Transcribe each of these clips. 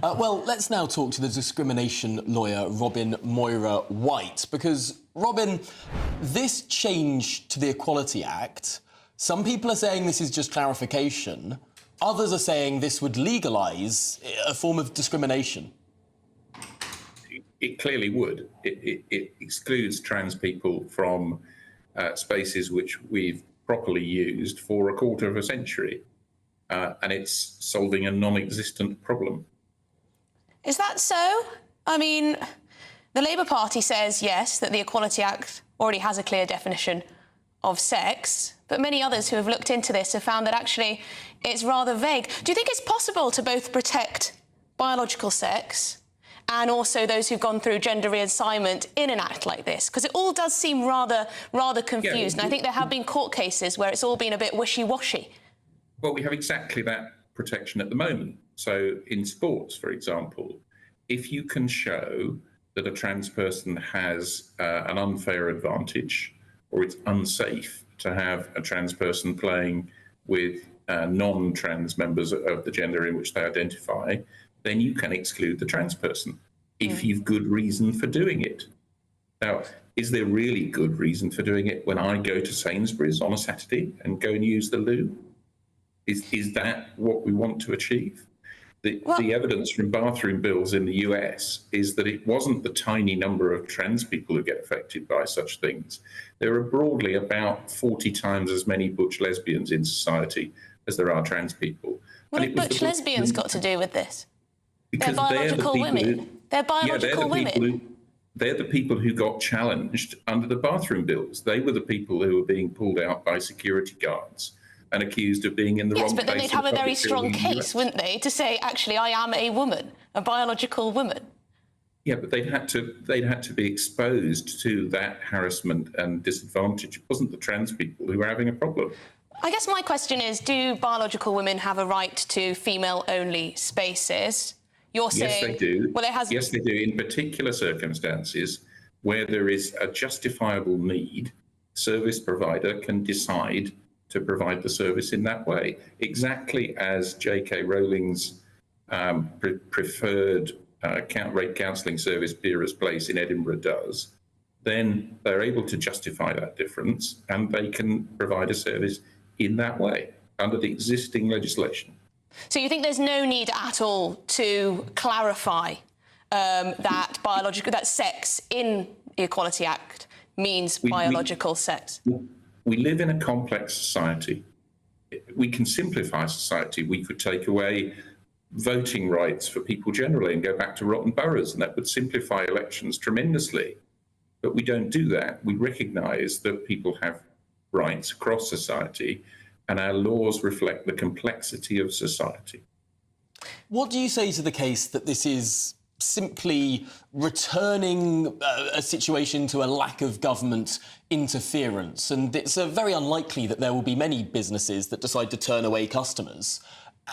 Well, let's now talk to the discrimination lawyer, Robin Moira White, because, Robin, this change to the Equality Act, some people are saying this is just clarification, others are saying this would legalise a form of discrimination. It clearly would. It excludes trans people from spaces which we've properly used for a quarter of a century. And it's solving a non-existent problem. Is that so? I mean, the Labour Party says, yes, that the Equality Act already has a clear definition of sex, but many others who have looked into this have found that actually it's rather vague. Do you think it's possible to both protect biological sex and also those who've gone through gender reassignment in an act like this? Because it all does seem rather confused, and I think there have been court cases where it's all been a bit wishy-washy. Well, we have exactly that protection at the moment. So in sports, for example, if you can show that a trans person has an unfair advantage, or it's unsafe to have a trans person playing with non-trans members of the gender in which they identify, then you can exclude the trans person if you've good reason for doing it. Now, is there really good reason for doing it when I go to Sainsbury's on a Saturday and go and use the loo? Is that what we want to achieve? The evidence from bathroom bills in the US is that it wasn't the tiny number of trans people who get affected by such things. There are broadly about 40 times as many butch lesbians in society as there are trans people. What have butch lesbians got to do with this? Because they're biological women. They're biological women. They're the people who got challenged under the bathroom bills. They were the people who were being pulled out by security guards and accused of being in the wrong place. Yes, but then they'd have a very strong case, wouldn't they, to say, actually, I am a woman, a biological woman. Yeah, but they'd had to be exposed to that harassment and disadvantage. It wasn't the trans people who were having a problem. I guess my question is, do biological women have a right to female-only spaces? You're saying... Yes, they do. Well, it has... Yes, they do. In particular circumstances where there is a justifiable need, service provider can decide to provide the service in that way, exactly as J.K. Rowling's preferred rape counselling service, Beera's Place in Edinburgh does. Then they're able to justify that difference and they can provide a service in that way under the existing legislation. So you think there's no need at all to clarify that sex in the Equality Act means biological sex? We live in a complex society. We can simplify society. We could take away voting rights for people generally and go back to rotten boroughs, and that would simplify elections tremendously. But we don't do that. We recognise that people have rights across society, and our laws reflect the complexity of society. What do you say to the case that this is simply returning a situation to a lack of government interference? And it's very unlikely that there will be many businesses that decide to turn away customers,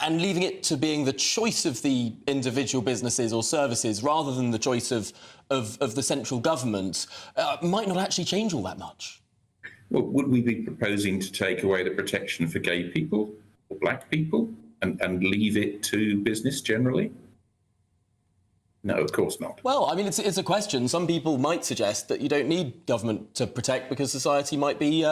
and leaving it to being the choice of the individual businesses or services rather than the choice of the central government might not actually change all that much. Well, would we be proposing to take away the protection for gay people or black people and leave it to business generally? No, of course not. Well, I mean, it's a question. Some people might suggest that you don't need government to protect because society might be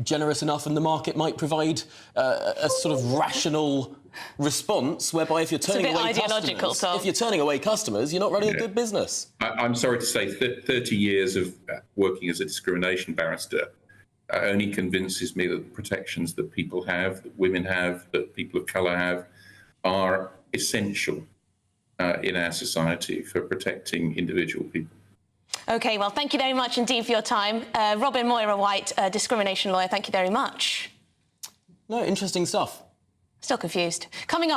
generous enough and the market might provide a sort of rational response whereby if you're turning away customers, you're not running a good business. I'm sorry to say, 30 years of working as a discrimination barrister only convinces me that the protections that people have, that women have, that people of colour have, are essential in our society for protecting individual people. OK, well, thank you very much indeed for your time. Robin Moira White, discrimination lawyer, thank you very much. No, interesting stuff. Still confused. Coming up...